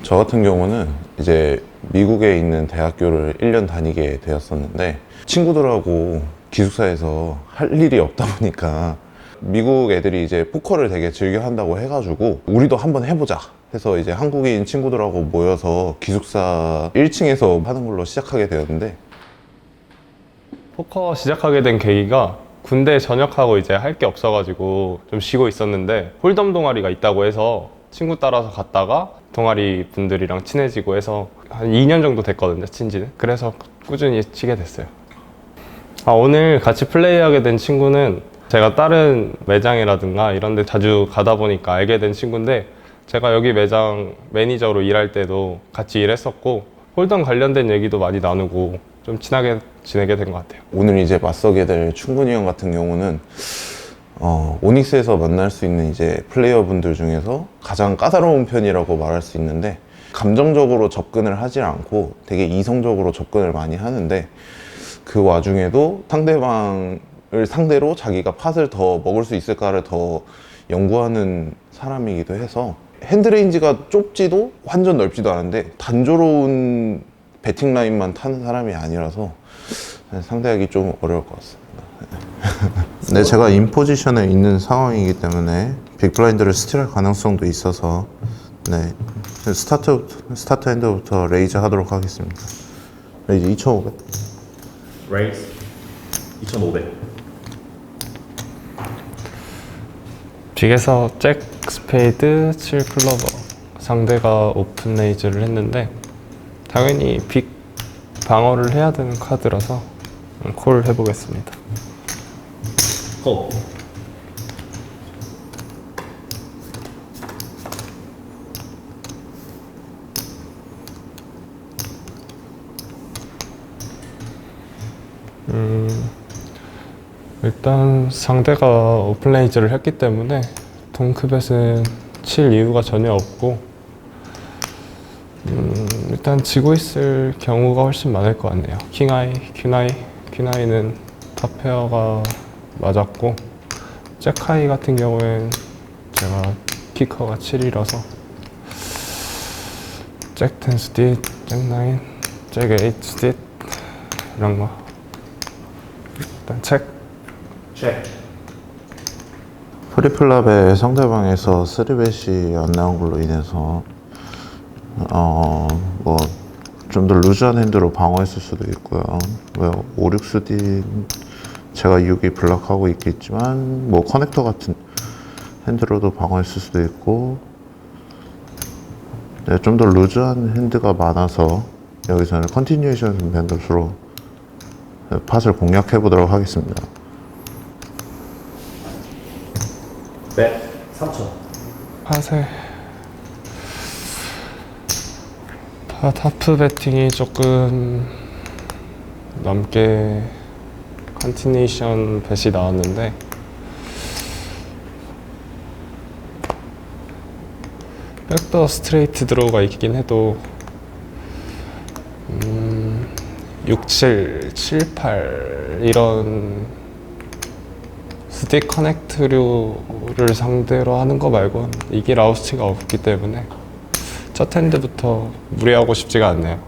저 같은 경우는 이제 미국에 있는 대학교를 1년 다니게 되었었는데 친구들하고 기숙사에서 할 일이 없다 보니까 미국 애들이 이제 포커를 되게 즐겨 한다고 해가지고 우리도 한번 해보자 해서 이제 한국인 친구들하고 모여서 기숙사 1층에서 하는 걸로 시작하게 되었는데, 포커 시작하게 된 계기가 군대 전역하고 이제 할 게 없어가지고 좀 쉬고 있었는데 홀덤 동아리가 있다고 해서 친구 따라서 갔다가 동아리 분들이랑 친해지고 해서 한 2년 정도 됐거든요, 친지는. 그래서 꾸준히 치게 됐어요. 오늘 같이 플레이하게 된 친구는 제가 다른 매장이라든가 이런 데 자주 가다 보니까 알게 된 친구인데, 제가 여기 매장 매니저로 일할 때도 같이 일했었고 홀덤 관련된 얘기도 많이 나누고 좀 친하게 지내게 된 것 같아요. 오늘 이제 맞서게 될 충근이 형 같은 경우는 오닉스에서 만날 수 있는 이제 플레이어분들 중에서 가장 까다로운 편이라고 말할 수 있는데, 감정적으로 접근을 하지 않고 되게 이성적으로 접근을 많이 하는데, 그 와중에도 상대방을 상대로 자기가 팟을 더 먹을 수 있을까를 더 연구하는 사람이기도 해서, 핸드레인지가 좁지도 완전 넓지도 않은데 단조로운 배팅 라인만 타는 사람이 아니라서 상대하기 좀 어려울 것 같습니다. 네, 제가 인포지션에 있는 상황이기 때문에 빅블라인드를 스틸할 가능성도 있어서 네, 스타트 핸드부터 레이즈 하도록 하겠습니다. 레이즈 2500. 레이즈 2500. 빅에서 잭, 스페이드, 7 클로버, 상대가 오픈 레이즈를 했는데 당연히 빅 방어를 해야 되는 카드라서 콜 해보겠습니다. 콜. 일단 상대가 오픈 레이즈를 했기 때문에 동크벳은 칠 이유가 전혀 없고, 일단 지고 있을 경우가 훨씬 많을 것 같네요. 킹하이, 퀸하이는 탑페어가 맞았고, 잭하이 같은 경우엔 제가 키커가 7이라서 잭 10 스tit, 잭 9, 잭 8 스tit 이런 거 일단 체크. 프리플랍에 상대방에서 3벳이 안 나온 걸로 인해서 뭐 좀 더 루즈한 핸드로 방어했을 수도 있고요. 5, 6스디 제가 6이 블락하고 있겠지만 뭐 커넥터 같은 핸드로도 방어했을 수도 있고, 네, 좀 더 루즈한 핸드가 많아서 여기서는 컨티뉴에이션 밴드로 팟을 공략해 보도록 하겠습니다. 네, 3000. 팟에 하프 배팅이 조금 넘게 컨티니션 뱃이 나왔는데, 백더 스트레이트 드로우가 있긴 해도 6, 7, 7, 8 이런 스틱 커넥트류를 상대로 하는 거 말고 이길 아웃치가 없기 때문에 첫 핸드부터 무리하고 싶지가 않네요.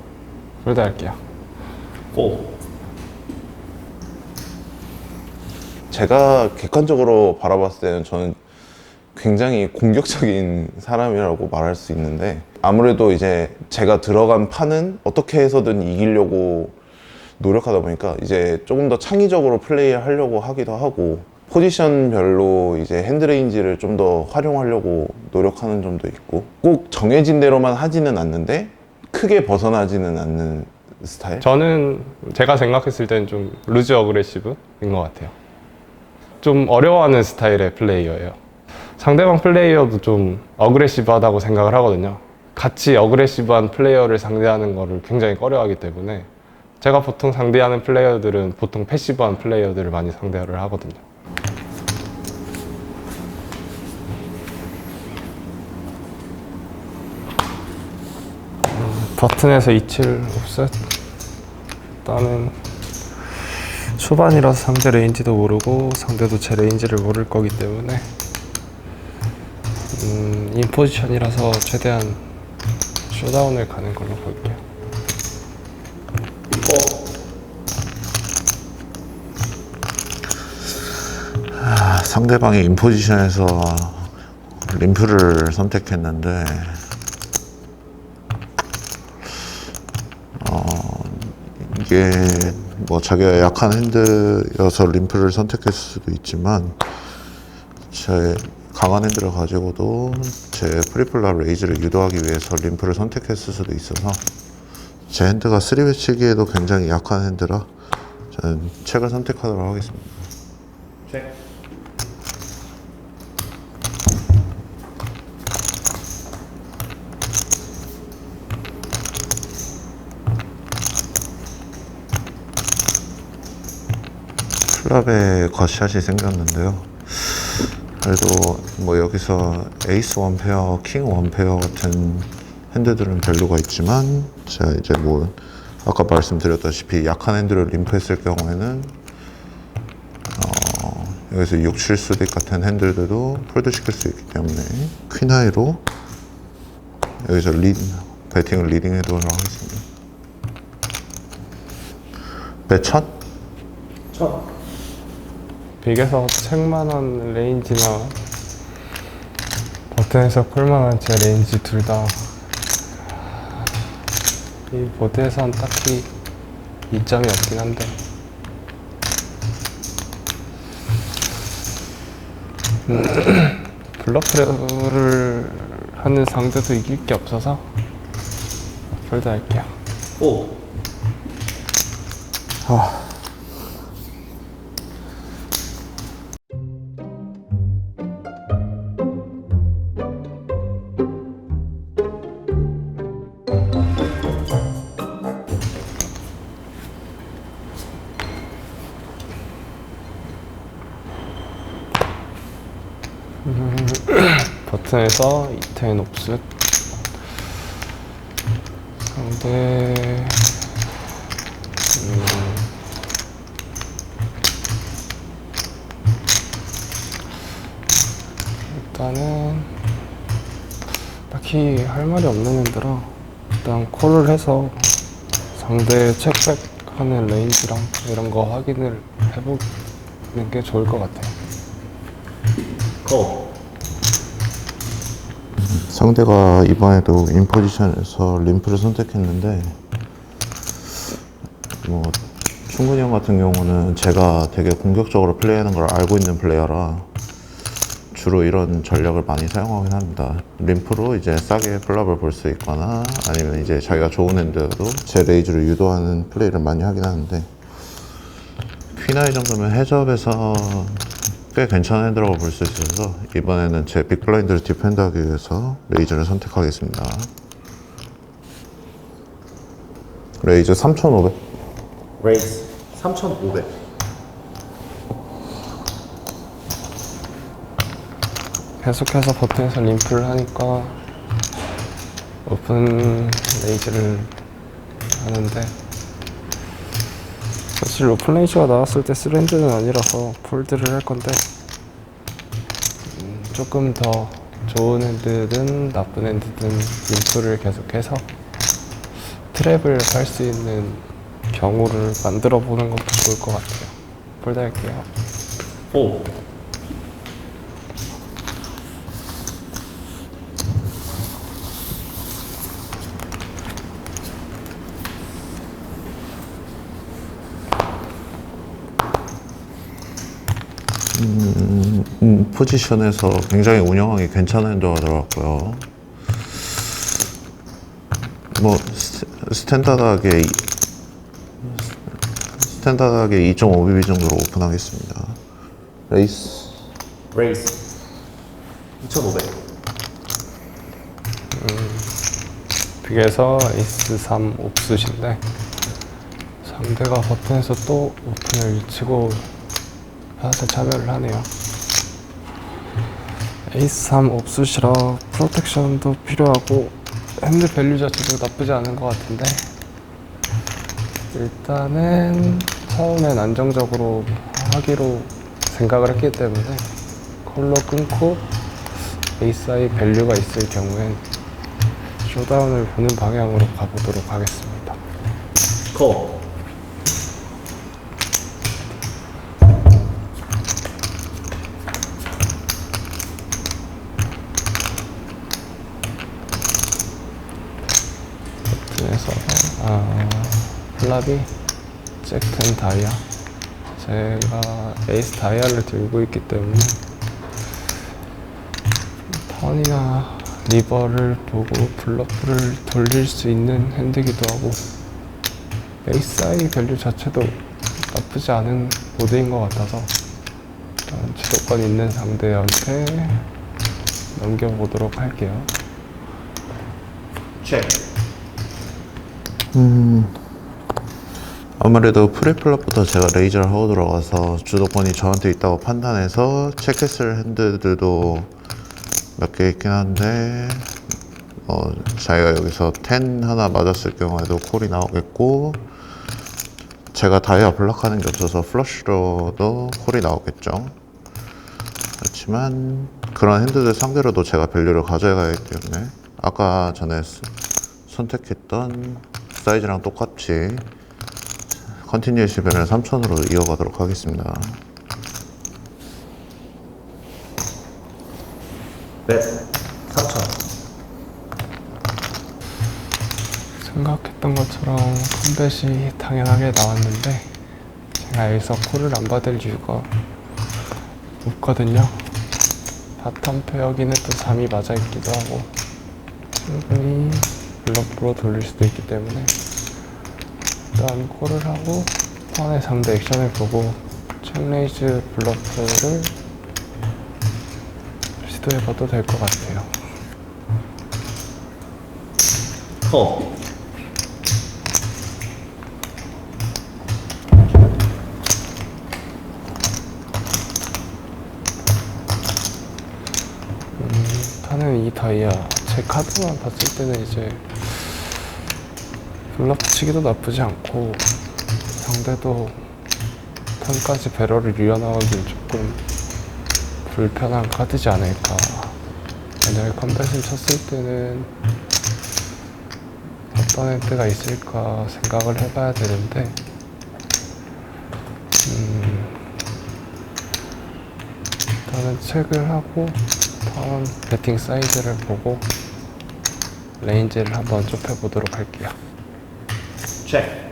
폴드 할게요. 콜. 제가 객관적으로 바라봤을 때는 저는 굉장히 공격적인 사람이라고 말할 수 있는데, 아무래도 이제 제가 들어간 판은 어떻게 해서든 이기려고 노력하다 보니까 이제 조금 더 창의적으로 플레이하려고 하기도 하고, 포지션별로 이제 핸드레인지를 좀 더 활용하려고 노력하는 점도 있고, 꼭 정해진 대로만 하지는 않는데 크게 벗어나지는 않는 스타일? 저는 제가 생각했을 때는 좀 루즈 어그레시브인 것 같아요. 좀 어려워하는 스타일의 플레이어예요. 상대방 플레이어도 좀 어그레시브하다고 생각을 하거든요. 같이 어그레시브한 플레이어를 상대하는 거를 굉장히 꺼려하기 때문에 제가 보통 상대하는 플레이어들은 보통 패시브한 플레이어들을 많이 상대를 하거든요. 버튼에서 27 옵셋. 일단은 초반이라서 상대 레인지도 모르고 상대도 제 레인지를 모를 거기 때문에 인포지션이라서 최대한 쇼다운을 가는 걸로 볼게요. 4. 상대방이 인포지션에서 림프를 선택했는데 이게 뭐 자기가 약한 핸드여서 림프를 선택했을 수도 있지만 제 강한 핸드를 가지고도 제 프리플랍 레이즈를 유도하기 위해서 림프를 선택했을 수도 있어서 제 핸드가 3배 치기에도 굉장히 약한 핸드라 저는 책을 선택하도록 하겠습니다. 책. 플랍에 겉샷이 생겼는데요. 그래도 뭐 여기서 에이스 원페어, 킹 원페어 같은 핸드들은 밸류가 있지만 제가 이제 뭐 아까 말씀드렸다시피 약한 핸드를 림프했을 경우에는 여기서 6, 7수딕 같은 핸들들도 폴드 시킬 수 있기 때문에 퀸 하이로 여기서 배팅을 리딩 해도록 하겠습니다. 배 1000? 1000. 빅에서 책만한 레인지나 버튼에서 콜만한 제 레인지 둘 다 이 보드에선 딱히 이점이 없긴 한데 블러프를 하는 상대도 이길 게 없어서 폴드 할게요. 5. 버튼에서 210 옵스 상대 일단은 딱히 할 말이 없는 핸드라 일단 콜을 해서 상대 책백 하는 레인지랑 이런 거 확인을 해보는 게 좋을 것 같아요. 콜. 상대가 이번에도 인포지션에서 림프를 선택했는데 뭐 충근이 형 같은 경우는 제가 되게 공격적으로 플레이하는 걸 알고 있는 플레이어라 주로 이런 전략을 많이 사용하긴 합니다. 림프로 이제 싸게 플랍을 볼 수 있거나 아니면 이제 자기가 좋은 핸드도 제 레이즈를 유도하는 플레이를 많이 하긴 하는데 퀸아이 정도면 해접에서 꽤 괜찮은 핸드라고 볼 수 있어서 이번에는 제 빅블라인드를 디펜드하기 위해서 레이즈를 선택하겠습니다. 레이즈 3500. 레이스 3500. 계속해서 버튼에서 림프를 하니까 오픈 레이즈를 하는데 사실 오픈 레이즈가 나왔을 때 쓸 핸드는 아니라서 폴드를 할 건데 조금 더 좋은 핸드든 나쁜 핸드든 림프를 계속해서 트랩을 할 수 있는 경우를 만들어 보는 것도 좋을 것 같아요. 폴드 할게요. 4. 포지션에서 굉장히 운영하기 괜찮은 핸드가 들어갔고요. 뭐 스탠다드하게 2.5BB 정도로 오픈하겠습니다. 레이스 레이스 2500. 빅에서 에이스 3 옵스신데 상대가 버튼에서 또 오픈을 치고 샷에 참여를 하네요. 에이스 3 옵스시라 프로텍션도 필요하고 핸드 밸류 자체도 나쁘지 않은 것 같은데 일단은 처음엔 안정적으로 하기로 생각을 했기 때문에 콜로 끊고 에이스 하이 밸류가 있을 경우엔 쇼다운을 보는 방향으로 가보도록 하겠습니다. 콜. 버튼에서 플랍이 잭10 다이아. 제가 에이스 다이아를 들고 있기 때문에 턴이나 리버를 보고 블러프를 돌릴 수 있는 핸드기도 하고 베이스 사이 밸류 자체도 나쁘지 않은 보드인 것 같아서 일단 주도권 있는 상대한테 넘겨보도록 할게요. 체크. 아무래도 프리플랍부터 제가 레이저를 하고 들어가서 주도권이 저한테 있다고 판단해서 체크했을 핸드들도 몇 개 있긴 한데 자기가 여기서 10 하나 맞았을 경우에도 콜이 나오겠고, 제가 다이아 블락하는 게 없어서 플러시로도 콜이 나오겠죠. 그렇지만 그런 핸드들 상대로도 제가 밸류를 가져가야 하기 때문에 아까 전에 선택했던 사이즈랑 똑같이 컨티뉴에이시 밴을 3000으로 이어가도록 하겠습니다. bet 3000. 생각했던 것처럼 컴뱃이 당연하게 나왔는데 제가 여기서 콜을 안 받을 이유가 없거든요. 바텀 페어기는 또 3이 맞아있기도 하고 충분히 블러프로 돌릴 수도 있기 때문에 일단 콜을 하고 턴의 상대 액션을 보고 체크레이즈 블러프를 시도해봐도 될 것 같아요. 콜. 타는 이 다이아 제 카드만 봤을 때는 이제 블러프 치기도 나쁘지 않고 상대도 턴까지 배럴을 이어나오긴 조금 불편한 카드지 않을까. 만약에 컴뱃을 쳤을 때는 어떤 핸드가 있을까 생각을 해봐야 되는데 일단은 체크를 하고 다음 배팅 사이즈를 보고 레인지를 한번 좁혀보도록 할게요. 체크.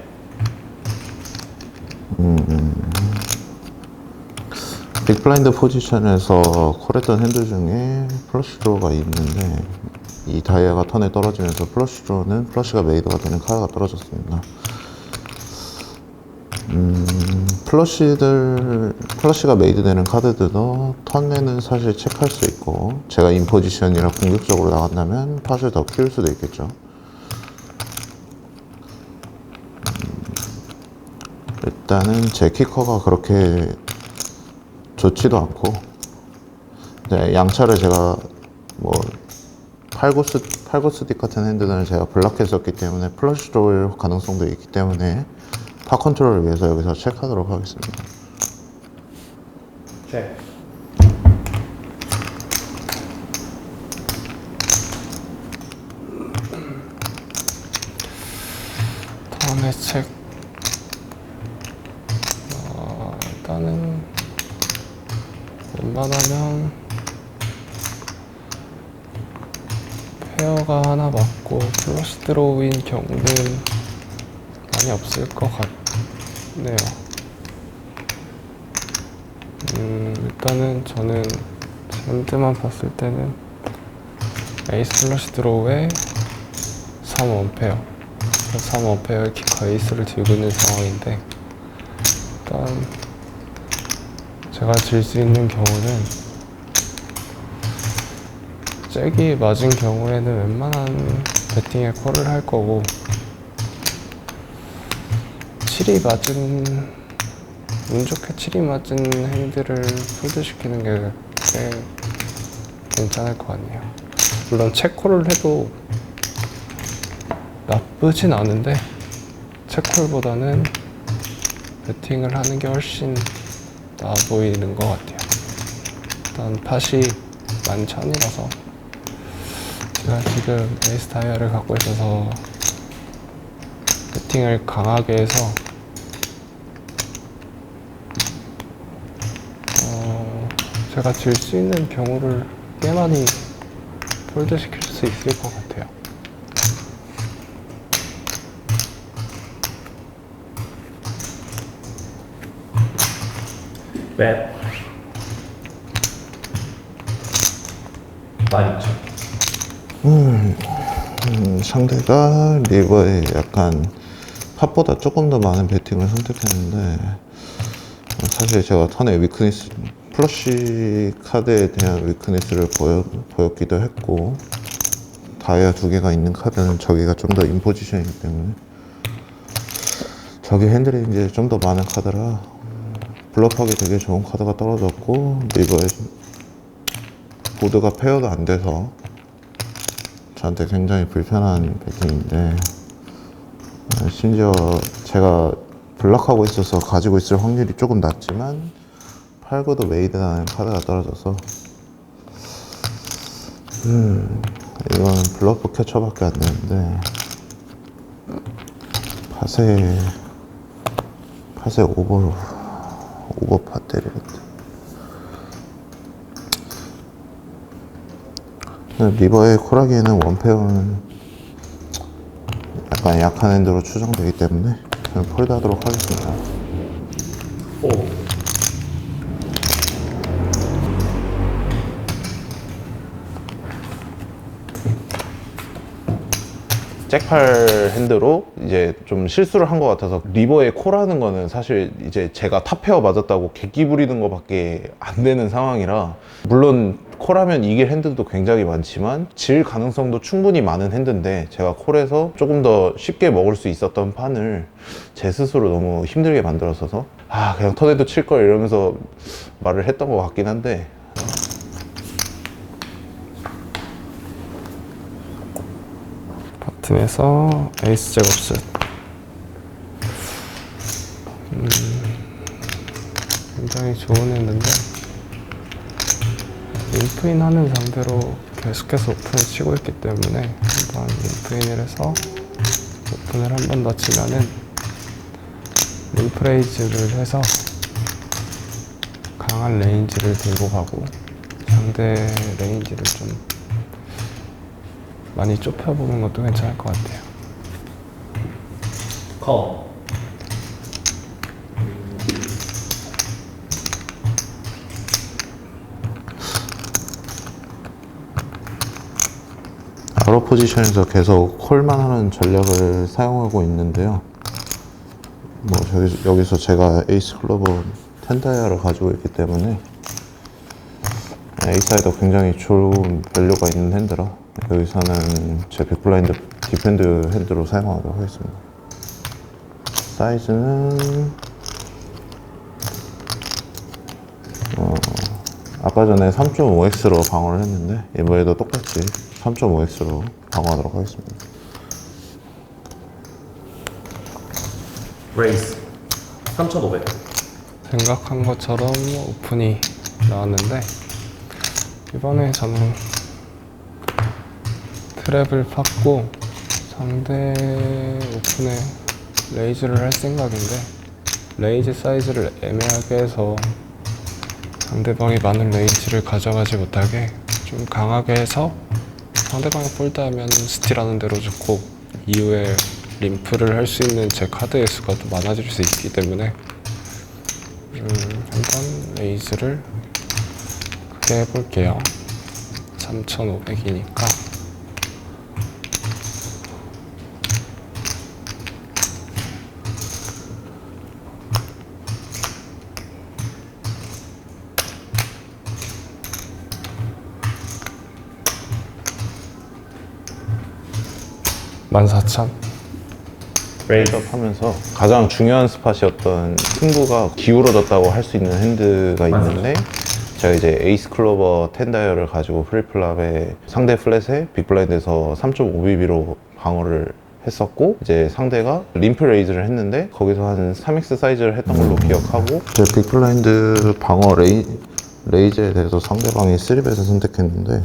빅블라인드 포지션에서 콜했던 핸드 중에 플러시 드로우가 있는데, 이 다이아가 턴에 떨어지면서 플러시 드로우는 플러시가 메이드가 되는 카드가 떨어졌습니다. 플러시가 메이드 되는 카드들도 턴에는 사실 체크할 수 있고, 제가 인포지션이라 공격적으로 나간다면 팟을 더 키울 수도 있겠죠. 일단은 제 키커가 그렇게 좋지도 않고, 네, 양차를 제가 뭐 팔고스 딕 같은 핸드는 제가 블락했었기 때문에 플러시 드로우일 가능성도 있기 때문에 파 컨트롤을 위해서 여기서 체크하도록 하겠습니다. 체크. 다음에 체크. 일단은 웬만하면 페어가 하나 맞고 플러시 드로우인 경우는 많이 없을 것 같네요. 일단은 저는 핸드만 봤을 때는 에이스 플러시 드로우에 3원페어 3원페어의 키커 에이스를 들고 있는 상황인데, 일단 제가 질 수 있는 경우는 잭이 맞은 경우에는 웬만한 배팅에 콜을 할 거고, 7이 맞은 운 좋게 7이 맞은 핸드를 폴드시키는 게 꽤 괜찮을 것 같네요. 물론 체콜을 해도 나쁘진 않은데 체콜보다는 배팅을 하는 게 훨씬 나아 보이는 것 같아요. 일단 팟이 11,000이라서 제가 지금 에이스 타이어를 갖고 있어서 배팅을 강하게 해서 제가 질 수 있는 경우를 꽤 많이 폴드 시킬 수 있을 것 같아요. 랩 16초. 상대가 리버에 약간 팝보다 조금 더 많은 배팅을 선택했는데 사실 제가 턴의 위크니스 플러시 카드에 대한 위크니스를 보였기도 했고 다이아 2개가 있는 카드는 저기가 좀 더 인포지션이기 때문에 저기 핸들이 이제 좀 더 많은 카드라 블러프하기 되게 좋은 카드가 떨어졌고 리버에 보드가 페어도 안 돼서 저한테 굉장히 불편한 배팅인데 심지어 제가 블락하고 있어서 가지고 있을 확률이 조금 낮지만 팔고도 메이드라는 카드가 떨어져서 이건 블러프 캐쳐밖에 안 되는데 팟에 오버팟 때리겠다. 리버의 콜하기에는 원페어는 약간 약한 핸드로 추정되기 때문에 저는 폴드 하도록 하겠습니다. 4. 잭팔 핸드로 이제 좀 실수를 한 것 같아서 리버에 콜하는 거는 사실 이제 제가 탑페어 맞았다고 객기 부리는 거밖에 안 되는 상황이라 물론 콜하면 이길 핸드도 굉장히 많지만 질 가능성도 충분히 많은 핸드인데 제가 콜해서 조금 더 쉽게 먹을 수 있었던 판을 제 스스로 너무 힘들게 만들었어서 그냥 턴에도 칠 걸 이러면서 말을 했던 것 같긴 한데 버튼에서 에이스 잭업셋 굉장히 좋은 했는데 림프인 하는 상대로 계속해서 오픈을 치고 있기 때문에 한번 림프인을 해서 오픈을 한 번 더 치면은 림프레이즈를 해서 강한 레인지를 들고 가고 상대 레인지를 좀 많이 좁혀보는 것도 괜찮을 것 같아요. 콜. 아웃 포지션에서 계속 콜만 하는 전략을 사용하고 있는데요. 뭐 여기서 제가 에이스 클로버 10다이아를 가지고 있기 때문에 에이사이더 굉장히 좋은 밸류가 있는 핸드라 여기서는 제 빅블라인드 디펜드 핸드로 사용하도록 하겠습니다. 사이즈는 아까 전에 3.5x로 방어를 했는데 이번에도 똑같이 3.5x로 방어하도록 하겠습니다. 레이스 3,500. 생각한 것처럼 오픈이 나왔는데 이번에 저는 트랩을 팠고 상대 오픈에 레이즈를 할 생각인데 레이즈 사이즈를 애매하게 해서 상대방이 많은 레이지를 가져가지 못하게 좀 강하게 해서 상대방이 폴드하면 스틸하는 대로 좋고 이후에 림프를 할 수 있는 제 카드의 수가 더 많아질 수 있기 때문에 한번 레이즈를 크게 해볼게요. 3,500이니까 (14,000) 레이드업 하면서 가장 중요한 스팟이었던 승부가 기울어졌다고 할 수 있는 핸드가 있는데 제가 이제 에이스 클로버 10다이얼을 가지고 프리플랍에 상대 플랫에 빅블라인드에서 3.5BB로 방어를 했었고 이제 상대가 림프 레이즈를 했는데 거기서 한 3x 사이즈를 했던 걸로 기억하고 제 빅블라인드 방어 레이즈에 대해서 상대방이 3벳을 선택했는데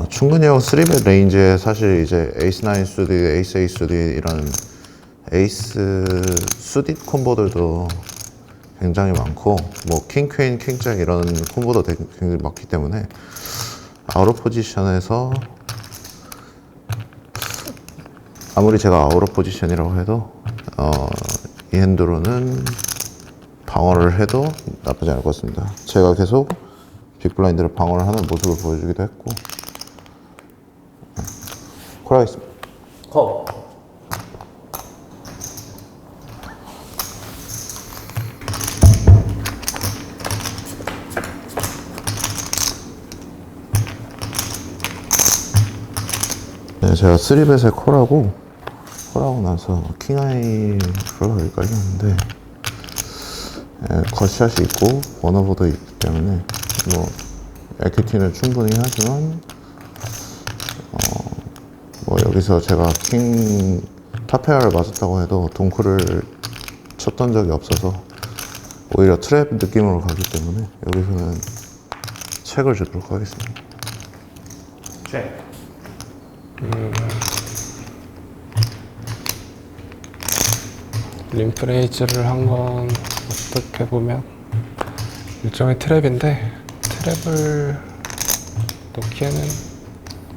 충분히 형 3벳 레인지에 사실 이제 에이스 9 수디, 에이스 8 수디 이런 에이스 수디 콤보들도 굉장히 많고 뭐 킹, 퀸, 킹, 잭 이런 콤보도 되게 굉장히 많기 때문에 아웃 오브 포지션에서 아무리 제가 아웃 오브 포지션이라고 해도 이 핸드로는 방어를 해도 나쁘지 않을 것 같습니다. 제가 계속 빅블라인드를 방어를 하는 모습을 보여주기도 했고 콜하겠습니다. 컵. 네, 제가 3벳에 콜하고 나서 킹아이 플러를 깔렸는데 컷샷이 있고 원오버도 있기 때문에 뭐 에큐티는 충분히 하지만 뭐 여기서 제가 킹 탑페어를 맞았다고 해도 동크를 쳤던 적이 없어서 오히려 트랩 느낌으로 가기 때문에 여기서는 책을 주도록 하겠습니다. 책. 림프레이즈를 한 건 어떻게 보면 일종의 트랩인데 트랩을 놓기에는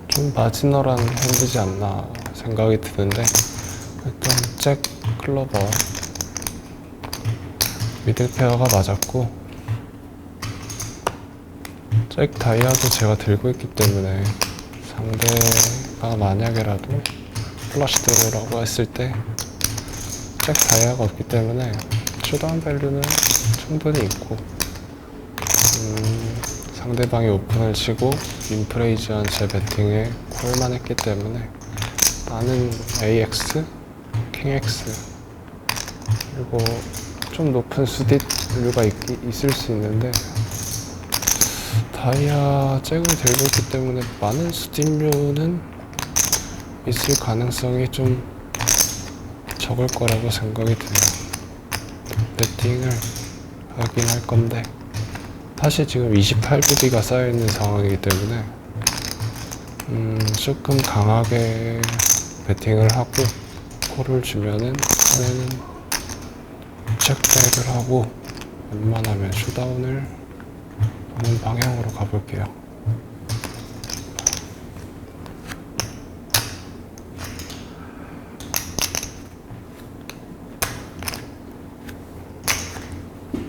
좀 마지널한 핸드지 않나 생각이 드는데 일단 잭 클로버 미들 페어가 맞았고 잭 다이아도 제가 들고 있기 때문에 상대가 만약에라도 플러시 드로우라고 했을 때 잭 다이아가 없기 때문에 쇼다운 밸류는 충분히 있고 상대방이 오픈을 치고 림프레이즈한 제 배팅에 콜만 했기 때문에 나는 AX, 킹X 그리고 좀 높은 수디류가 있을 수 있는데 다이아 잭을 들고 있기 때문에 많은 수디류는 있을 가능성이 좀 적을 거라고 생각이 드네요. 배팅을 하긴 할 건데 사실 지금 28부디가 쌓여있는 상황이기 때문에 조금 강하게 배팅을 하고 콜을 주면은 안에는 체크백을 하고 웬만하면 슈다운을 하는 방향으로 가볼게요.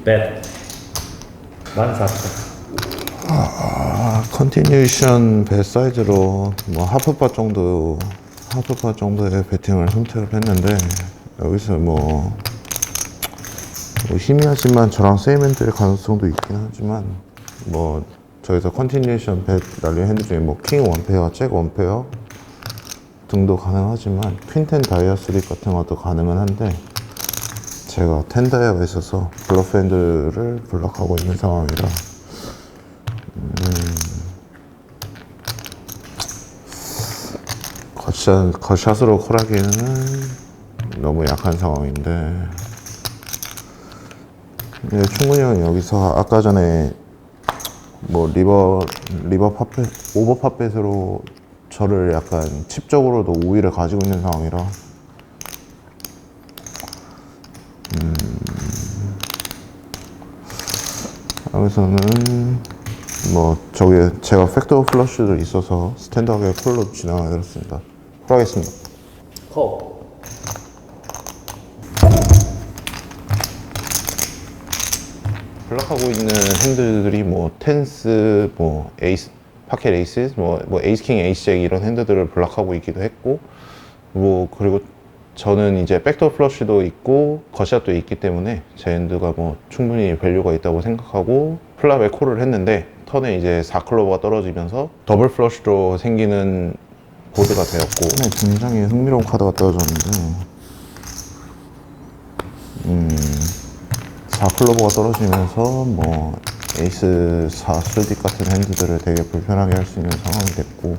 넷. 14,000. 컨티뉴이션 배 사이즈로 뭐 하프파 정도의 배팅을 선택을 했는데 여기서 뭐 희미하지만 저랑 세임 핸드일 가능성도 있긴 하지만 뭐 저기서 컨티뉴이션 배 날린 핸드 중에 뭐 킹 원페어, 잭 원페어 등도 가능하지만 퀸텐 다이아 스립 같은 것도 가능은 한데 제가 텐 다이아가 있어서 블러프 핸드를 블럭하고 있는 상황이라 컷샷으로 콜하기에는 너무 약한 상황인데 충분히 형 여기서 아까 전에 뭐 리버 팝벳, 오버 팝벳으로 저를 약간 칩적으로도 우위를 가지고 있는 상황이라 여기서는 뭐 저기 제가 팩터 플러시도 있어서 스탠드하게 콜로 진행하기로 했습니다. 콜하겠습니다. 컵. 블락하고 있는 핸드들이 뭐 텐스, 뭐 에이스, 파켓 에이스, 뭐 에이스 킹, 에이스 잭 이런 핸드들을 블락하고 있기도 했고 뭐 그리고 저는 이제 백도어 플러시도 있고 겉샷도 있기 때문에 제 핸드가 뭐 충분히 밸류가 있다고 생각하고 플랍에 콜을 했는데 턴에 이제 4클로버가 떨어지면서 더블 플러시로 생기는 보드가 되었고 굉장히 흥미로운 카드가 떨어졌는데 4클로버가 떨어지면서 뭐 에이스 4 수딕 같은 핸드들을 되게 불편하게 할 수 있는 상황이 됐고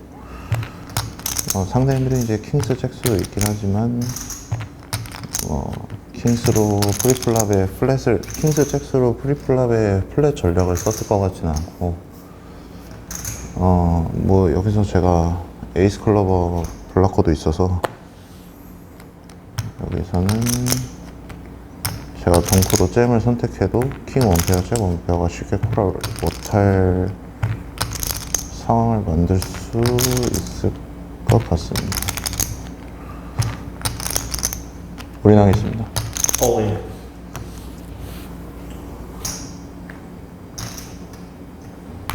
상대 핸들이 이제 킹스 잭스도 있긴 하지만 킹스로 프리플랍에 플랫을 킹스 잭스로 프리플랍에 플랫 전략을 썼을 것 같지는 않고 뭐 여기서 제가 에이스 클로버 블락커도 있어서 여기서는 제가 덩크로 잼을 선택해도 킹 원페어, 잼 원페어가 쉽게 콜아웃 못할 상황을 만들 수 있을 것 같습니다. 올인하겠습니다. All-in.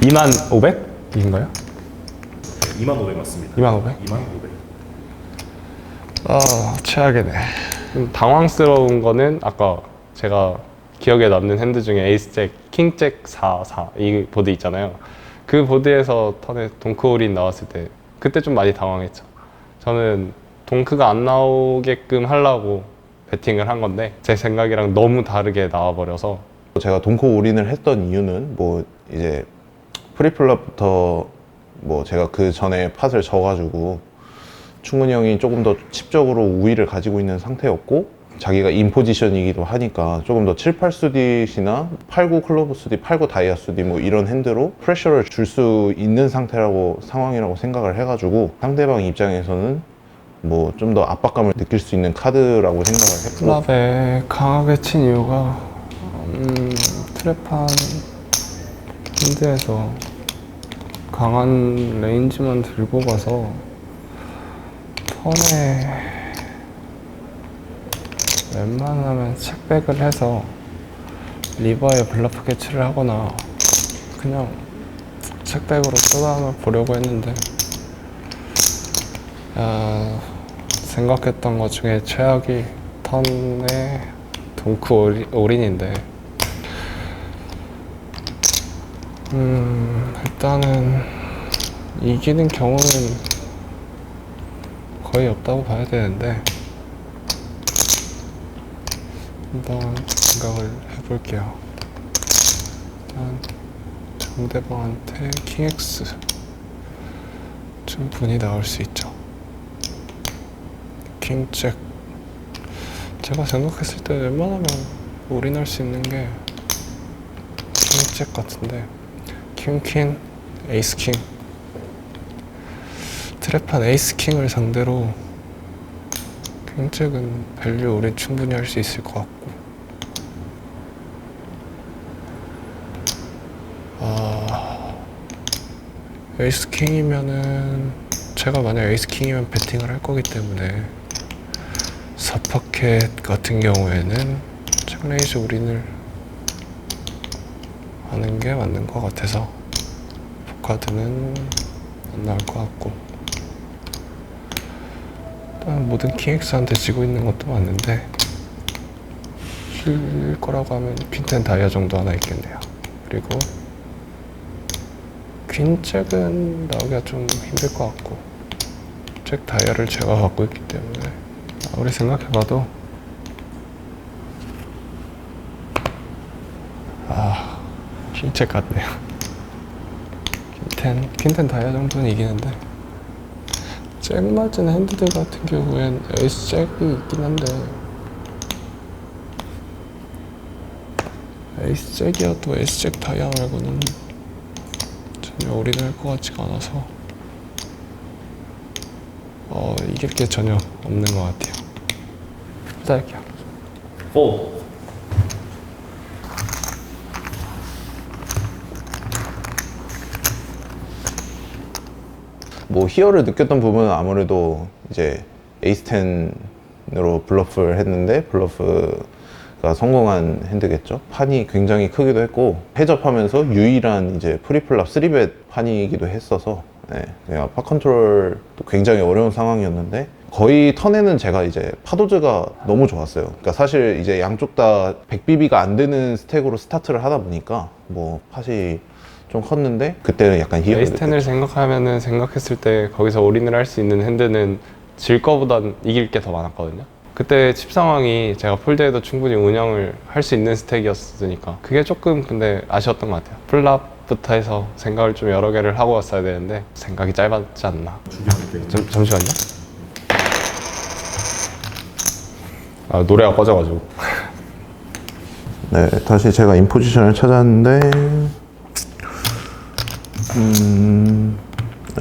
25,000인가요? 25,000 맞습니다. 25,000? 25,000. 최악이네. 좀 당황스러운 거는 아까 제가 기억에 남는 핸드 중에 에이스잭, 킹잭 44 이 보드 있잖아요. 그 보드에서 턴에 동크 올인 나왔을 때 그때 좀 많이 당황했죠. 저는 동크가 안 나오게끔 하려고 배팅을 한 건데 제 생각이랑 너무 다르게 나와버려서 제가 동크 올인을 했던 이유는 뭐 이제 프리플랍부터 뭐 제가 그 전에 팟을 져가지고 충분히 형이 조금 더 칩적으로 우위를 가지고 있는 상태였고 자기가 인포지션이기도 하니까 조금 더 7, 8 수딧이나 8, 9 클로브 수딧, 8, 9 다이아 수딧 뭐 이런 핸드로 프레셔를 줄 수 있는 상황이라고 생각을 해가지고 상대방 입장에서는 뭐 좀 더 압박감을 느낄 수 있는 카드라고 생각을 했고 플랍에 강하게 친 이유가 트랩한 핸드에서 강한 레인지만 들고 가서 턴에 웬만하면 책백을 해서 리버에 블러프 캐치를 하거나 그냥 책백으로 쏟아 보려고 했는데 생각했던 것 중에 최악이 턴에 동크 올인인데 일단은 이기는 경우는 거의 없다고 봐야 되는데 한번 생각을 해볼게요. 일단 상대방한테 킹X 충분히 나올 수 있죠. 킹잭 제가 생각했을 때 웬만하면 올인할 수 있는 게 킹잭 같은데 킹퀸, 에이스킹 트랩한 에이스킹을 상대로 킹잭은 밸류 올인 충분히 할 수 있을 것 같고 에이스킹이면은 제가 만약 에이스킹이면 배팅을 할 거기 때문에 서퍼켓 같은 경우에는 책레이즈 올인을 하는 게 맞는 것 같아서 포카드는 안 나올 것 같고 일단 모든 킹엑스한테 지고 있는 것도 맞는데 힐 거라고 하면 퀸텐 다이아 정도 하나 있겠네요. 그리고 퀸잭은 나오기가 좀 힘들 것 같고 잭 다이아를 제가 갖고 있기 때문에 아무리 생각해봐도 퀸잭 같네요. 퀸텐 다이아 정도는 이기는데 잭 맞은 핸드들 같은 경우엔 에이스 잭이 있긴 한데 에이스 잭이어도 에이스 잭 다이아 말고는 전혀 올인을 할 것 같지가 않아서 이길 게 전혀 없는 것 같아요. 할게요. 4. 뭐 희열을 느꼈던 부분은 아무래도 이제 에이스 10으로 블러프를 했는데 블러프가 성공한 핸드겠죠. 판이 굉장히 크기도 했고 해접하면서 유일한 이제 프리플랍 3벳 판이기도 했어서 그냥 파 컨트롤도 굉장히 어려운 상황이었는데 거의 턴에는 제가 이제 파도즈가 너무 좋았어요. 그러니까 사실 이제 양쪽 다 100BB가 안 되는 스택으로 스타트를 하다 보니까 뭐 팟이 좀 컸는데 그때는 약간 희열을 에이스 10을 생각했을 때 거기서 올인을 할 수 있는 핸드는 질 거보단 이길 게 더 많았거든요. 그때 칩 상황이 제가 폴드에도 충분히 운영을 할 수 있는 스택이었으니까 그게 조금 근데 아쉬웠던 것 같아요. 플랍부터 해서 생각을 좀 여러 개를 하고 왔어야 되는데 생각이 짧았지 않나. 잠시만요. 노래가 꺼져가지고. 네, 다시 제가 인포지션을 찾았는데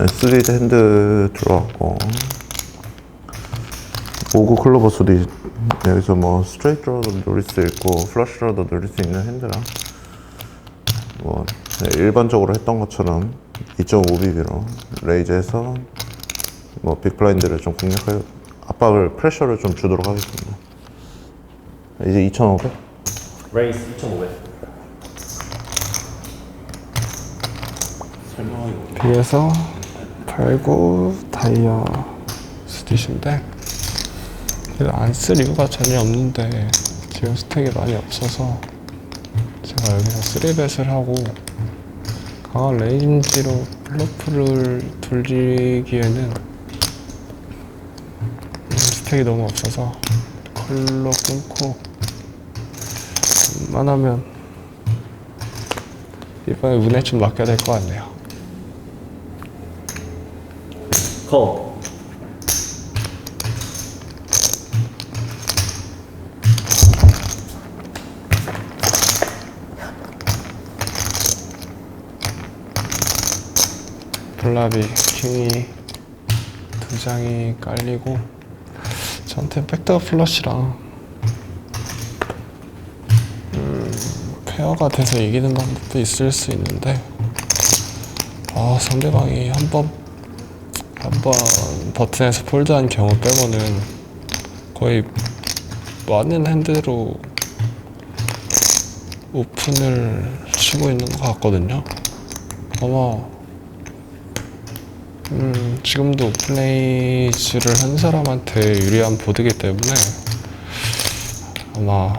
스리드 핸드 들어왔고 오구 클로버 수도 여기서 뭐 스트레이트로도 누릴 수 있고 플러시로도 누릴 수 있는 핸드라 뭐 일반적으로 했던 것처럼 2.5BB로 레이즈해서 뭐 빅블라인드를 좀 공략할 압박을 프레셔를 좀 주도록 하겠습니다. 이제 2,500 레이스 2,500. B에서 89 다이아 스티시인데 안 쓸 이유가 전혀 없는데 지금 스택이 많이 없어서 제가 여기서 3벳을 하고 강한 레인지로 블러프를 돌리기에는 스택이 너무 없어서 컬러 끊고 웬만하면 이번에 운에 좀 맡겨야 될 것 같네요. 콜. 블랍이 킹이 두 장이 깔리고 저한테 백도어 플러시랑 페어가 돼서 이기는 방법도 있을 수 있는데 상대방이 한 번 버튼에서 폴드한 경우 빼고는 거의 많은 핸드로 오픈을 치고 있는 것 같거든요. 아마 지금도 오픈레이즈를 한 사람한테 유리한 보드기 때문에 아마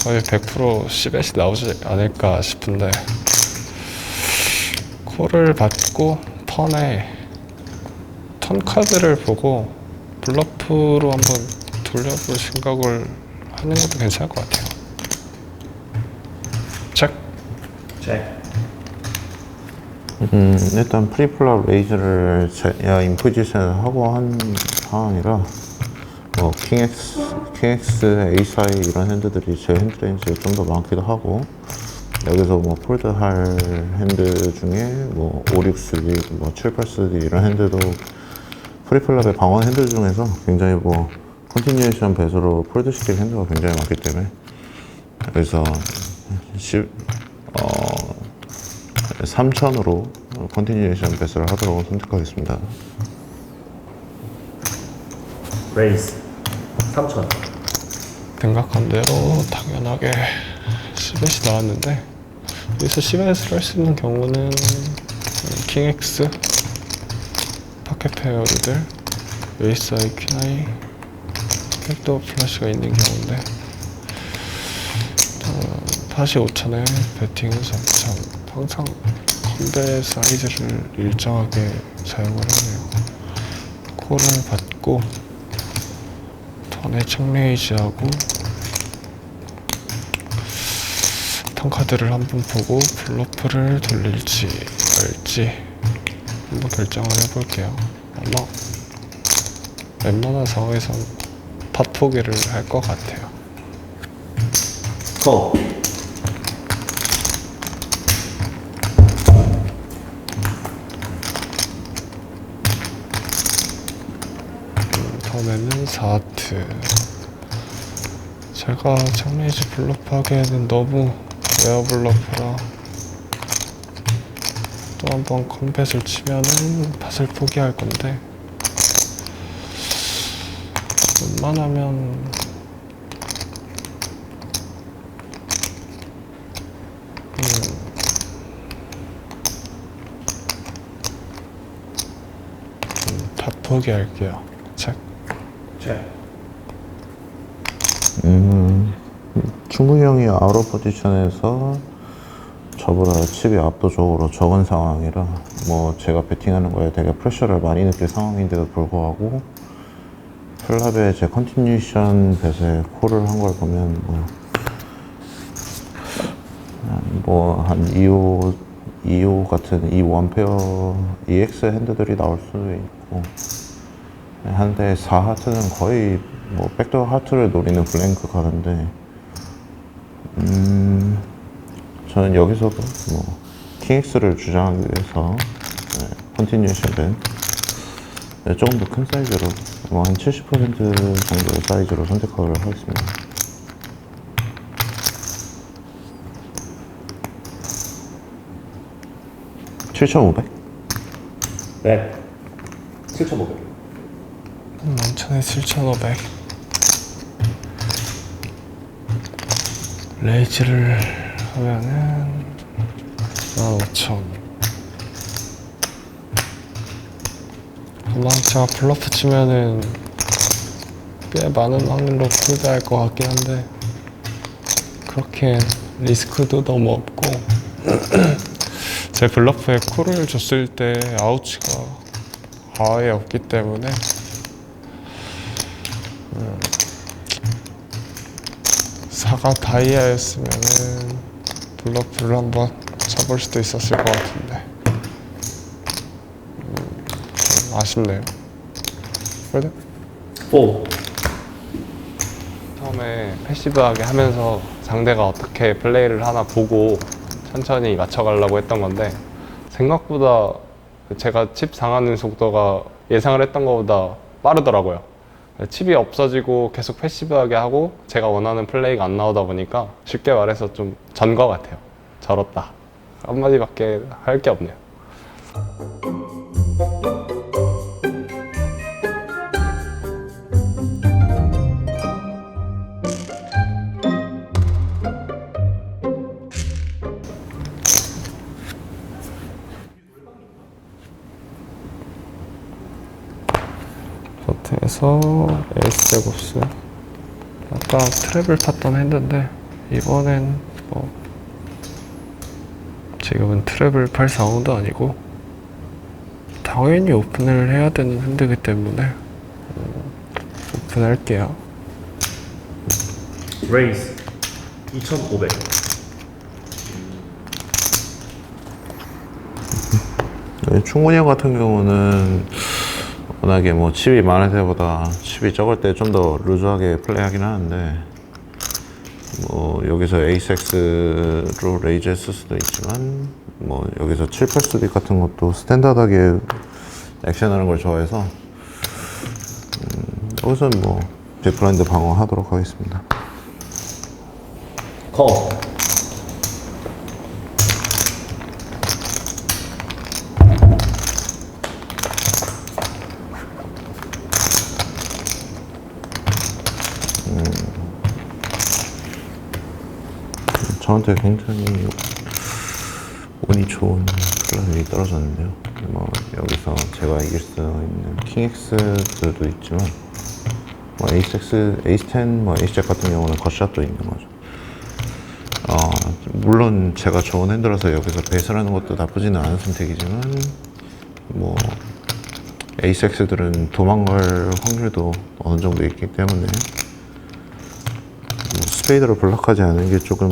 거의 100% C벳이 나오지 않을까 싶은데 콜을 받고 턴 카드를 보고 블러프로 한번 돌려볼 생각을 하는 것도 괜찮을 것 같아요. 체크. 체크. 일단 프리플랍 레이즈를 제가 인포지션을 하고 한 상황이라 뭐 킹X, 에이사이 이런 핸드들이 제 핸드 레인지에 좀 더 많기도 하고 여기서 뭐 폴드 할 핸드 중에 뭐 5, 6SD, 뭐 7, 8SD 이런 핸드도 프리플랍의 방어 핸드 중에서 굉장히 뭐 컨티뉴에이션 배수로 폴드 시킬 핸드가 굉장히 많기 때문에 여기서 3000으로 컨티뉴에이션 배스를 하도록 선택하겠습니다. 레이스 3,000. 생각한 대로 당연하게 C벳이 나왔는데 여기서 C벳을 할 수 있는 경우는 킹X, 파켓 페어들, 에이스아이, 퀸아이, 백도어 플래시가 있는 경우인데 다시 5,000에 배팅은 3,000. 항상 컴배 사이즈를 일정하게 사용을 하네요. 콜을 받고 턴에 청레이지하고 턴 카드를 한번 보고 블러프를 돌릴지 말지 한번 결정을 해볼게요. 아마 웬만한 상황에선 팟 포기를 할 것 같아요. 콜. 다음에는 4하트. 제가 청레이지 블러프 하기에는 너무 에어 블러프라 또 한 번 컴뱃을 치면은 팟을 포기할 건데 웬만하면 팟 포기할게요. 체크. 체크. 충분히 형이 아웃 오브 포지션에서 저보다 칩이 압도적으로 적은 상황이라 뭐 제가 배팅하는 거에 되게 프레셔를 많이 느낄 상황인데도 불구하고 플랍에 제 컨티뉴이션 뱃에 콜을 한 걸 보면 뭐 한 2호 같은 2원페어 EX 핸드들이 나올 수도 있고 한데 4하트는 거의 뭐 백도어 하트를 노리는 블랭크 카드인데 저는 여기서도 뭐 킹엑스를 주장하기 위해서 컨티뉴에이션 밴 조금 더 큰 사이즈로 한 70% 정도의 사이즈로 선택하도록 하겠습니다. $7,500? 네. 7,500. 11,000에 7,500. 레이즈를 하면은 15,000. 아마 제가 블러프 치면은 꽤 많은 확률로 콜드할 것 같긴 한데 그렇게 리스크도 너무 없고 제 블러프에 콜을 줬을 때 아우치가 아예 없기 때문에 사가 다이아였으면은 블러프를 한번 쳐볼 수도 있었을 것 같은데 좀 아쉽네요. 그래도 4. 처음에 패시브하게 하면서 상대가 어떻게 플레이를 하나 보고 천천히 맞춰가려고 했던 건데 생각보다 제가 칩 상하는 속도가 예상을 했던 것보다 빠르더라고요. 칩이 없어지고 계속 패시브하게 하고 제가 원하는 플레이가 안 나오다 보니까 쉽게 말해서 좀 전 것 같아요. 절었다. 한마디밖에 할 게 없네요. 버튼에서 에이스 제곱스 아까 트랩을 탔던 핸드인데 이번엔 뭐 지금은 트랩을 팔 상황도 아니고 당연히 오픈을 해야 되는 핸드이기 때문에 오픈할게요. 레이스 2,500. 충분히 형 같은 경우는 워낙에 뭐 칩이 많을 때보다 칩이 적을 때 좀 더 루즈하게 플레이하긴 하는데 뭐 여기서 에이스-X로 레이즈 했을 수도 있지만 뭐 여기서 7-8 같은 것도 스탠다드하게 액션하는 걸 좋아해서 여기서는 뭐 제 블라인드 방어하도록 하겠습니다. 콜. 저한테 굉장히 운이 좋은 플랜이 떨어졌는데요. 뭐 여기서 제가 이길 수 있는 킹엑스도 있지만 뭐 에이스-X, 에이스-10, 뭐 에이스-잭 같은 경우는 겉샷도 있는 거죠. 물론 제가 좋은 핸드라서 여기서 베이스를 하는 것도 나쁘지는 않은 선택이지만 뭐 에이스-X들은 도망갈 확률도 어느 정도 있기 때문에 뭐 스페이드로 블락하지 않은 게 조금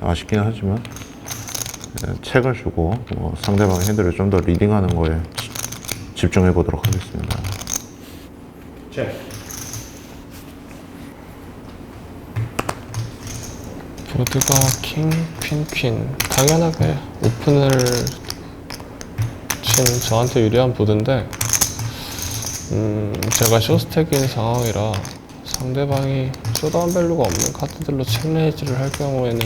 아쉽긴 하지만 책을 주고 뭐 상대방의 핸들을 좀 더 리딩하는 거에 집중해 보도록 하겠습니다. 체. 보드가 킹, 퀸, 퀸 당연하게 오픈을 친 저한테 유리한 보드인데 제가 쇼스택인 상황이라 상대방이 쇼다운 밸류가 없는 카드들로 책 레이즈를 할 경우에는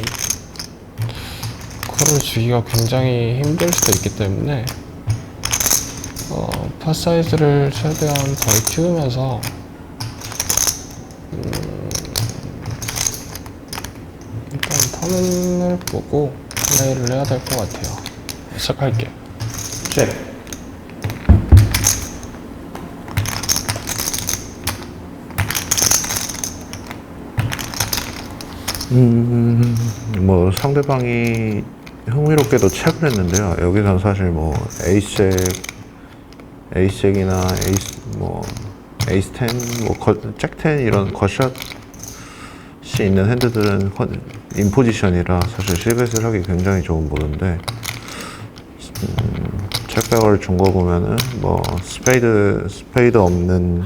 콜을 주기가 굉장히 힘들 수도 있기 때문에 팟 사이즈를 최대한 덜 키우면서 일단 턴을 보고 플레이를 해야 될 것 같아요. 시작할게요. 체. 뭐 상대방이 흥미롭게도 책을 했는데요. 여기서는 사실 뭐 에이스잭이나 에이스-10, 뭐 잭10 이런 겉샷이 있는 핸드들은 인포지션이라 사실 실베스를 하기 굉장히 좋은 보드인데 책백을 준 거 보면은 뭐 스페이드 없는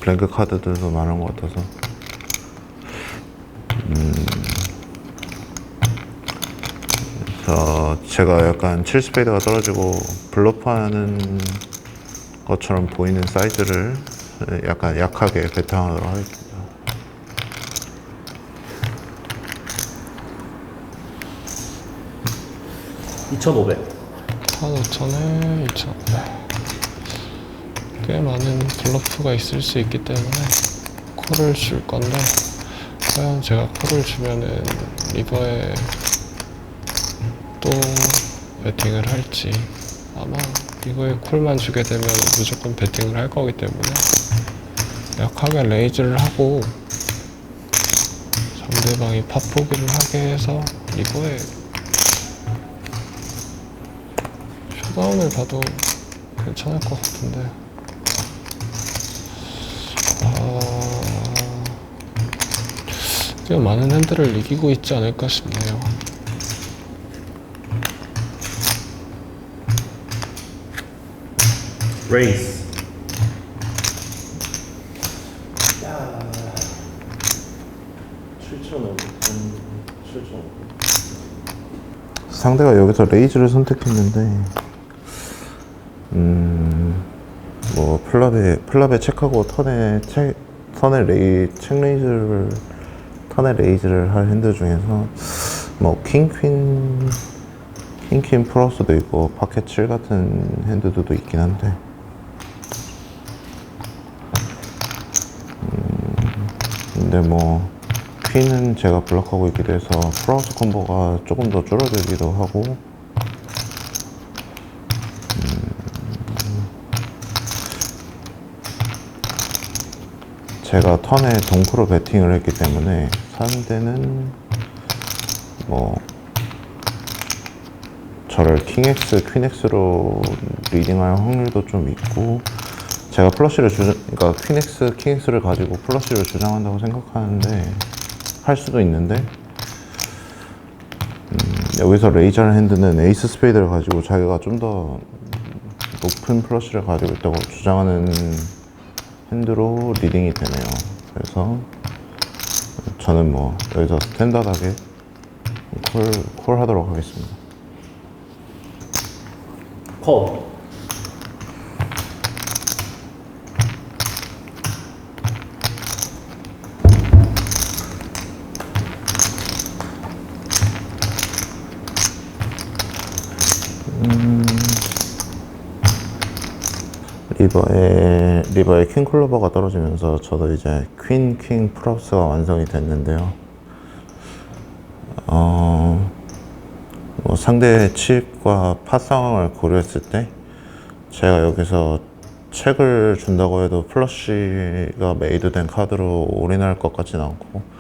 블랭크 카드들도 많은 것 같아서 제가 약간 7스페이드가 떨어지고 블러프하는 것처럼 보이는 사이즈를 약간 약하게 배팅하도록 하겠습니다. 2,500. 1,500에 2,500. 꽤 많은 블러프가 있을 수 있기 때문에 콜을 줄 건데, 과연 제가 콜을 주면은 리버에 또 배팅을 할지. 아마 리버에 콜만 주게 되면 무조건 배팅을 할 거기 때문에 약하게 레이즈를 하고 상대방이 팝 포기를 하게 해서 리버에 쇼다운을 봐도 괜찮을 것 같은데, 꽤 많은 핸들을 이기고 있지 않을까 싶네요. 레이스. 야. 7,500. 7,500. 상대가 여기서 레이즈를 선택했는데, 뭐 플랍에 체크하고 턴에 레이즈를 할 핸드 중에서 뭐 킹퀸 플러스도 있고 파켓 7 같은 핸드들도 있긴 한데, 근데 뭐 퀸은 제가 블럭하고 있기도 해서 플러스 콤보가 조금 더 줄어들기도 하고, 제가 턴에 동프로 배팅을 했기 때문에 상대는 뭐 저를 킹X, 퀸X로 리딩할 확률도 좀 있고, 제가 그러니까 퀸X, 킹X를 가지고 플러시를 주장한다고 생각하는데 할 수도 있는데, 여기서 레이저 핸드는 에이스 스페이드를 가지고 자기가 좀 더 높은 플러시를 가지고 있다고 주장하는 핸드로 리딩이 되네요. 그래서 저는 뭐 여기서 스탠다드하게 콜 하도록 하겠습니다. 콜. 리버에 퀸 클로버가 떨어지면서 저도 이제 퀸 플러스가 완성이 됐는데요. 뭐 상대의 칩과 팟 상황을 고려했을 때 제가 여기서 책을 준다고 해도 플러시가 메이드된 카드로 올인할 것 같진 않고,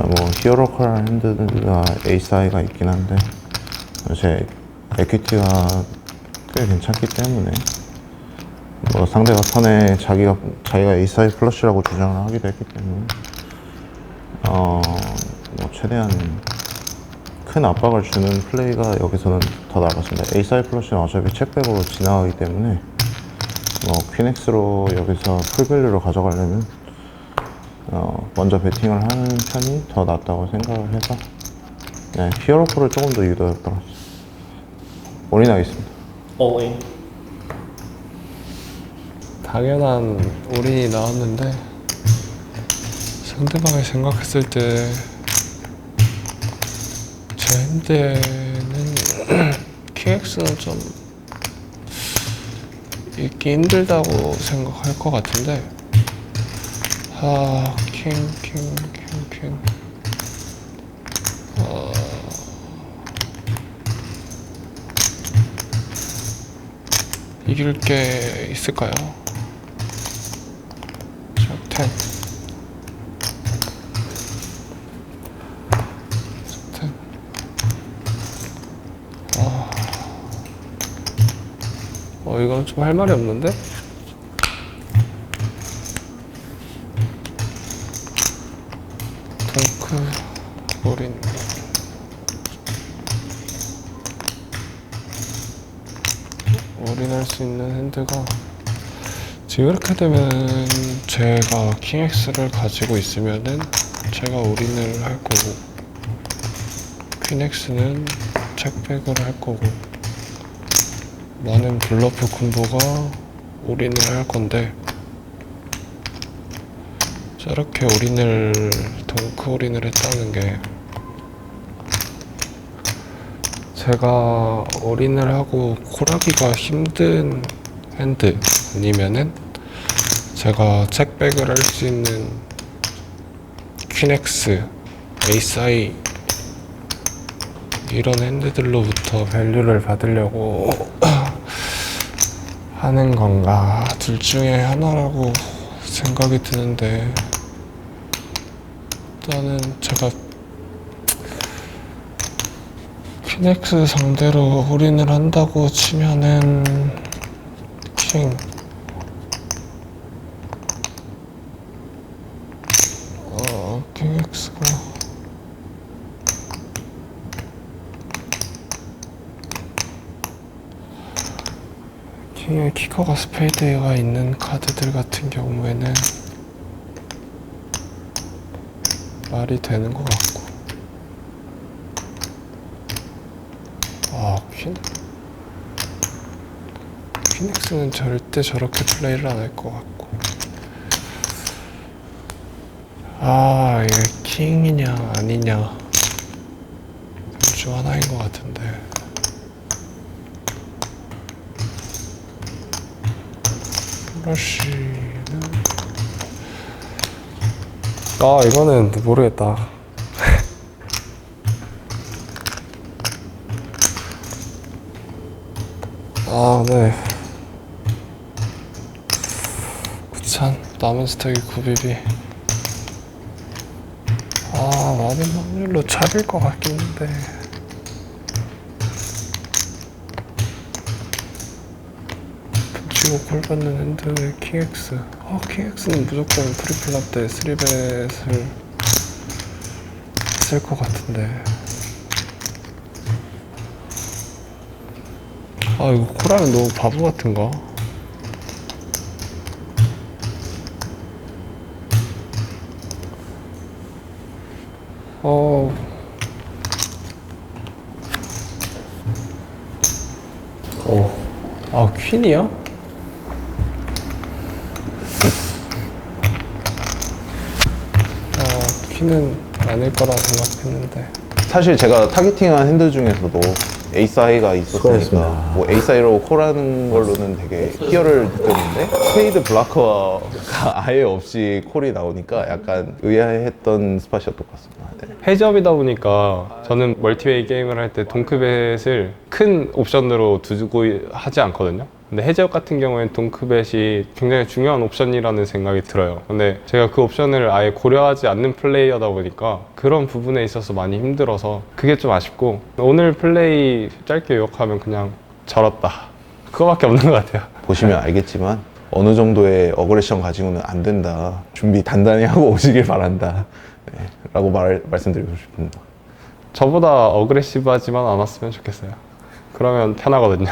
뭐 히어로컬 핸드가 에이스 하이가 있긴 한데 제 에퀴티가 꽤 괜찮기 때문에 뭐 상대가 턴에 자기가 에이스 하이 플러시라고 주장을 하기도 했기 때문에 뭐 최대한 큰 압박을 주는 플레이가 여기서는 더 나았습니다. 에이스 하이 플러시는 어차피 체크백으로 지나가기 때문에 뭐 퀸엑스로 여기서 풀밸류로 가져가려면 먼저 배팅을 하는 편이 더 낫다고 생각을 해서 히어로콜을 조금 더 유도했더라고요. 올인하겠습니다. 올인. 당연한 올인이 나왔는데, 상대방이 생각했을 때 제 핸드에는 킹X는 좀 읽기 힘들다고 생각할 것 같은데, 킹. 이길 게 있을까요? 자, 10. 이건 좀 할 말이 없는데? 덩크 올인. 올인할 수 있는 핸드가 지금 이렇게 되면 제가 킹X를 가지고 있으면은 제가 올인을 할 거고 퀸X는 체크백을 할 거고 많은 블러프 콤보가 올인을 할 건데 저렇게 올인을 동크 올인을 했다는 게 제가 올인을 하고 콜하기가 힘든 핸드 아니면은 제가 체크백을 할 수 있는 퀸X, 에이스아이 이런 핸드들로부터 밸류를 받으려고 하는 건가 둘 중에 하나라고 생각이 드는데 일단은 제가 퀸X 상대로 올인을 한다고 치면은 킹X가 킹의 키커가 스페이드가 있는 카드들 같은 경우에는 말이 되는 것 같고 퀸엑스는 절대 저렇게 플레이를 안 할 것 같고 이게 킹이냐 아니냐 둘 중 하나인 것 같은데 플러시는 이거는 모르겠다. 네. 9,000 남은 스택이 9BB. 많은 확률로 잡일 것 같긴 한데. 붙이고 콜 받는 핸드의 킹X. 킹X는 무조건 트리플랍 때 3벳을 쓸 것 같은데. 이거 콜하면 너무 바보 같은가? 퀸이야? 퀸은 아닐 거라 생각했는데 사실 제가 타겟팅한 핸드 중에서도 에이스아이가 있었으니까 수고하셨습니다. 뭐 에이스아이로 콜하는 걸로는 되게 희열을 느꼈는데 스페이드 블라커가 아예 없이 콜이 나오니까 약간 의아했던 스팟이었던 것 같습니다. 네. 해저이다 보니까 저는 멀티웨이 게임을 할 때 동크벳을 큰 옵션으로 두고 하지 않거든요. 근데 해저업 같은 경우에는 동크벳이 굉장히 중요한 옵션이라는 생각이 들어요. 근데 제가 그 옵션을 아예 고려하지 않는 플레이어다 보니까 그런 부분에 있어서 많이 힘들어서 그게 좀 아쉽고 오늘 플레이 짧게 요약하면 그냥 절었다. 그거밖에 없는 것 같아요. 보시면 알겠지만 어느 정도의 어그레션 가지고는 안 된다. 준비 단단히 하고 오시길 바란다. 네, 라고 말씀드리고 싶습니다. 저보다 어그레시브하지만 않았으면 좋겠어요. 그러면 편하거든요.